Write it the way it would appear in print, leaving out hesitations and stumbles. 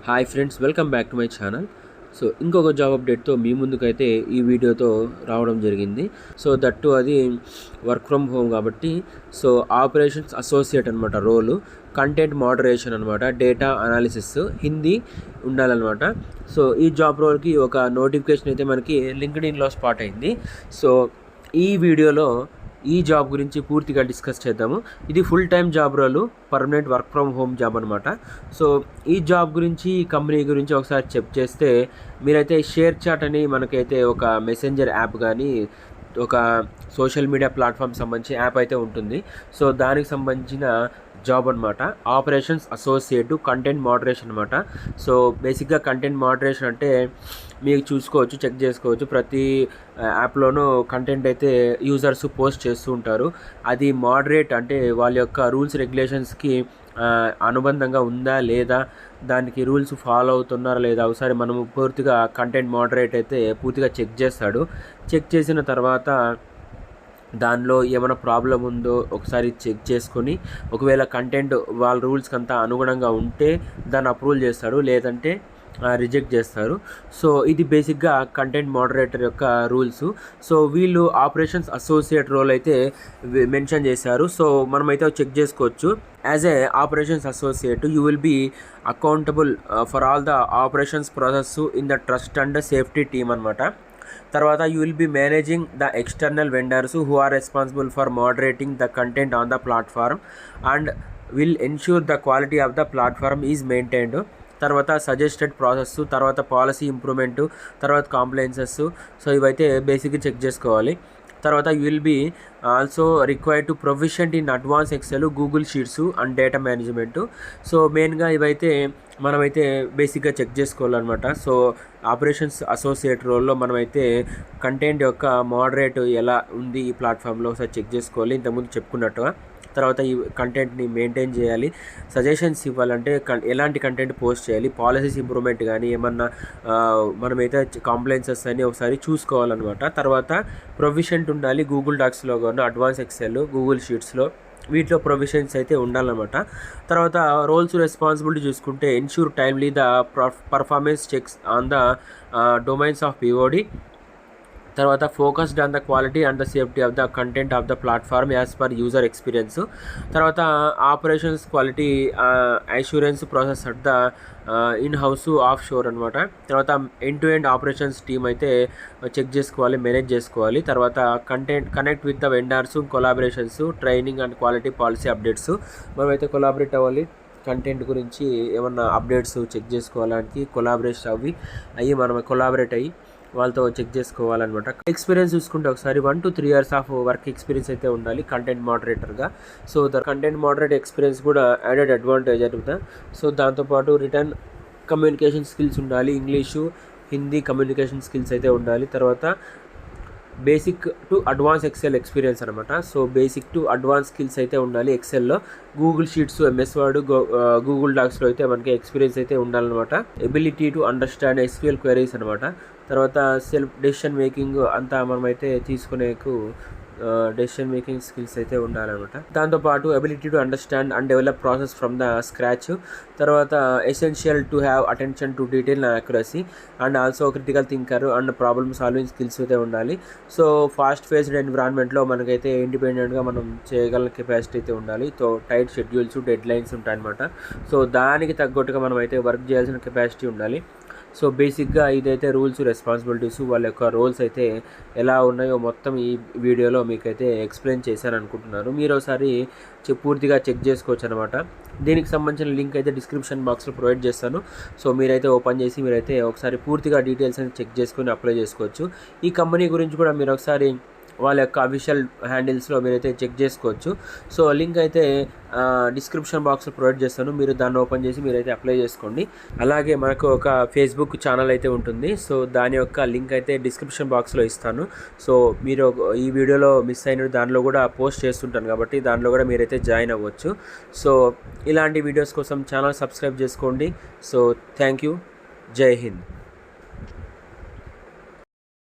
Hi friends, welcome back to my channel. So ఇంకొక job అప్డేట్తో మీ ముందుకైతే ఈ వీడియోతో రావడం జరిగింది. సో దట్టు అది వర్క్ ఫ్రమ్ హోమ్ కాబట్టి సో ఆపరేషన్స్ అసోసియేట్ అనమాట రోలు. కంటెంట్ మోడరేషన్ అనమాట, డేటా అనాలిసిస్, హిందీ ఉండాలన్నమాట. సో ఈ జాబ్ రోల్కి ఒక నోటిఫికేషన్ అయితే మనకి లింక్డ్ఇన్లో స్పాట్ అయింది. సో ఈ వీడియోలో ఈ జాబ్ గురించి పూర్తిగా డిస్కస్ చేద్దాము. ఇది full time job role, permanent work from home job అనమాట. సో ఈ జాబ్ గురించి, ఈ కంపెనీ గురించి ఒకసారి చెక్ చేస్తే మీరైతే షేర్ చాట్ అని మనకైతే ఒక మెసెంజర్ యాప్ కానీ ఒక సోషల్ మీడియా ప్లాట్ఫామ్ సంబంధించి యాప్ అయితే ఉంటుంది. సో దానికి సంబంధించిన జాబ్ అనమాట. ఆపరేషన్స్ అసోసియేట్ కంటెంట్ మోడరేషన్ అనమాట. సో బేసిక్గా కంటెంట్ మోడరేషన్ అంటే మీకు చూసుకోవచ్చు, చెక్ చేసుకోవచ్చు. ప్రతి యాప్లోనూ కంటెంట్ అయితే యూజర్స్ పోస్ట్ చేస్తూ ఉంటారు. అది మోడరేట్ అంటే వాళ్ళ యొక్క రూల్స్ రెగ్యులేషన్స్కి అనుబంధంగా ఉందా లేదా, దానికి రూల్స్ ఫాలో అవుతున్నారా లేదా, ఒకసారి మనము పూర్తిగా కంటెంట్ మోడరేట్ అయితే పూర్తిగా చెక్ చేస్తాడు. చెక్ చేసిన తర్వాత దానిలో ఏమైనా ప్రాబ్లం ఉందో ఒకసారి చెక్ చేసుకొని, ఒకవేళ కంటెంట్ వాళ్ళ రూల్స్కి అంతా అనుగుణంగా ఉంటే దాన్ని అప్రూవల్ చేస్తాడు, లేదంటే రిజెక్ట్ చేస్తారు. సో ఇది బేసిక్గా కంటెంట్ మోడరేటర్ యొక్క రూల్స్. సో వీళ్ళు ఆపరేషన్స్ అసోసియేట్ రోల్ అయితే మెన్షన్ చేశారు. సో మనమైతే చెక్ చేసుకోవచ్చు. As a operations associate you will be accountable for all the operations process in the trust and safety team అనమాట. తర్వాత you will be managing the external vendors who are responsible for moderating the content on the platform and will ensure the quality of the platform is maintained. తర్వాత suggested process, తర్వాత policy improvement, తర్వాత compliances. So ఇవైతే బేసిక్గా check చేసుకోవాలి. తర్వాత you will be also required to proficient in advance Excel, Google Sheets and data management. So మెయిన్గా ఇవైతే మనమైతే బేసిక్గా చెక్ చేసుకోవాలన్నమాట. సో ఆపరేషన్స్ అసోసియేట్ రోల్లో మనమైతే కంటెంట్ యొక్క మోడరేట్ ఎలా ఉంది ఈ ప్లాట్ఫామ్లో ఒకసారి చెక్ చేసుకోవాలి, ఇంతకుముందు చెప్పుకున్నట్టుగా. తర్వాత ఈ కంటెంట్ని మెయింటైన్ చేయాలి, సజెషన్స్ ఇవ్వాలంటే ఎలాంటి కంటెంట్ పోస్ట్ చేయాలి, పాలసీస్ ఇంప్రూవ్మెంట్ కానీ ఏమన్నా మనమైతే కాంప్లైన్సెస్ అని ఒకసారి చూసుకోవాలన్నమాట. తర్వాత ప్రొవిషెంట్ ఉండాలి గూగుల్ డాక్స్లో కానీ, అడ్వాన్స్ ఎక్సెల్, గూగుల్ షీట్స్లో, వీటిలో ప్రొవిషన్స్ అయితే ఉండాలన్నమాట. తర్వాత రోల్స్ రెస్పాన్సిబిలిటీ చూసుకుంటే ensure timely the performance checks on the domains of POD. తర్వాత focused on the quality and the safety of the content of the platform as per user experience. తర్వాత operations quality assurance process at the in house offshore అనమాట. తర్వాత end to end operations team అయితే check చేసుకోవాలి, manage చేసుకోవాలి. తర్వాత connect with the vendors, collaborations, training and quality policy updates. మనమైతే collaborate అవ్వాలి, content గురించి ఏమన్నా అప్డేట్స్ చెక్ చేసుకోవడానికి కొలాబరేషన్ అయ్యి మనం కొలాబరేట్ అయ్యి వాళ్ళతో చెక్ చేసుకోవాలన్నమాట. ఎక్స్పీరియన్స్ చూసుకుంటే ఒకసారి 1 to 3 years of work experience అయితే ఉండాలి కంటెంట్ మోడరేటర్గా. So the content moderate experience కూడా యాడెడ్ అడ్వాంటేజ్ అవుతుంది. సో దాంతోపాటు రిటర్న్ కమ్యూనికేషన్ స్కిల్స్ ఉండాలి, ఇంగ్లీషు, హిందీ కమ్యూనికేషన్ స్కిల్స్ అయితే ఉండాలి. తర్వాత basic to advance excel experience అనమాట. So basic to advance skills అయితే ఉండాలి ఎక్సెల్లో. Google sheets, MS word, Google డాక్స్లో అయితే మనకి ఎక్స్పీరియన్స్ అయితే ఉండాలన్నమాట. Ability to understand SQL queries అనమాట. తర్వాత సెల్ఫ్ డెసిషన్ మేకింగ్ అంతా మనమైతే తీసుకునేకు డెసిషన్ మేకింగ్ స్కిల్స్ అయితే ఉండాలన్నమాట. దాంతోపాటు ability to understand and develop process from the scratch. తర్వాత essential to have attention to detail and accuracy and also critical thinker and problem solving skills అయితే ఉండాలి. So fast faced ఎన్విరాన్మెంట్లో మనకైతే ఇండిపెండెంట్గా మనం చేయగల కెపాసిటీ అయితే ఉండాలి. So tight schedules, dead lines ఉంటాయన్నమాట. సో దానికి తగ్గట్టుగా మనం అయితే వర్క్ చేయాల్సిన కెపాసిటీ ఉండాలి. సో బేసిక్గా ఇదైతే రూల్స్, రెస్పాన్సిబిలిటీస్, వాళ్ళ యొక్క రోల్స్ అయితే ఎలా ఉన్నాయో మొత్తం ఈ వీడియోలో మీకైతే ఎక్స్ప్లెయిన్ చేశాను అనుకుంటున్నాను. మీరు ఒకసారి పూర్తిగా చెక్ చేసుకోవచ్చు అనమాట. దీనికి సంబంధించిన లింక్ అయితే డిస్క్రిప్షన్ బాక్స్లో ప్రొవైడ్ చేస్తాను. సో మీరైతే ఓపెన్ చేసి మీరైతే ఒకసారి పూర్తిగా డీటెయిల్స్ అని చెక్ చేసుకొని అప్లై చేసుకోవచ్చు. ఈ కంపెనీ గురించి కూడా మీరు ఒకసారి వాళ్ళ యొక్క అఫీషియల్ హ్యాండిల్స్లో మీరైతే చెక్ చేసుకోవచ్చు. సో లింక్ అయితే డిస్క్రిప్షన్ బాక్స్లో ప్రొవైడ్ చేస్తాను, మీరు దాన్ని ఓపెన్ చేసి మీరైతే అప్లై చేసుకోండి. అలాగే మనకు ఒక ఫేస్బుక్ ఛానల్ అయితే ఉంటుంది. సో దాని యొక్క లింక్ అయితే డిస్క్రిప్షన్ బాక్స్లో ఇస్తాను. సో మీరు ఈ వీడియోలో మిస్ అయిన దానిలో కూడా పోస్ట్ చేస్తుంటాను కాబట్టి దానిలో కూడా మీరైతే జాయిన్ అవ్వచ్చు. సో ఇలాంటి వీడియోస్ కోసం ఛానల్ సబ్స్క్రైబ్ చేసుకోండి. So thank you. జై హింద్.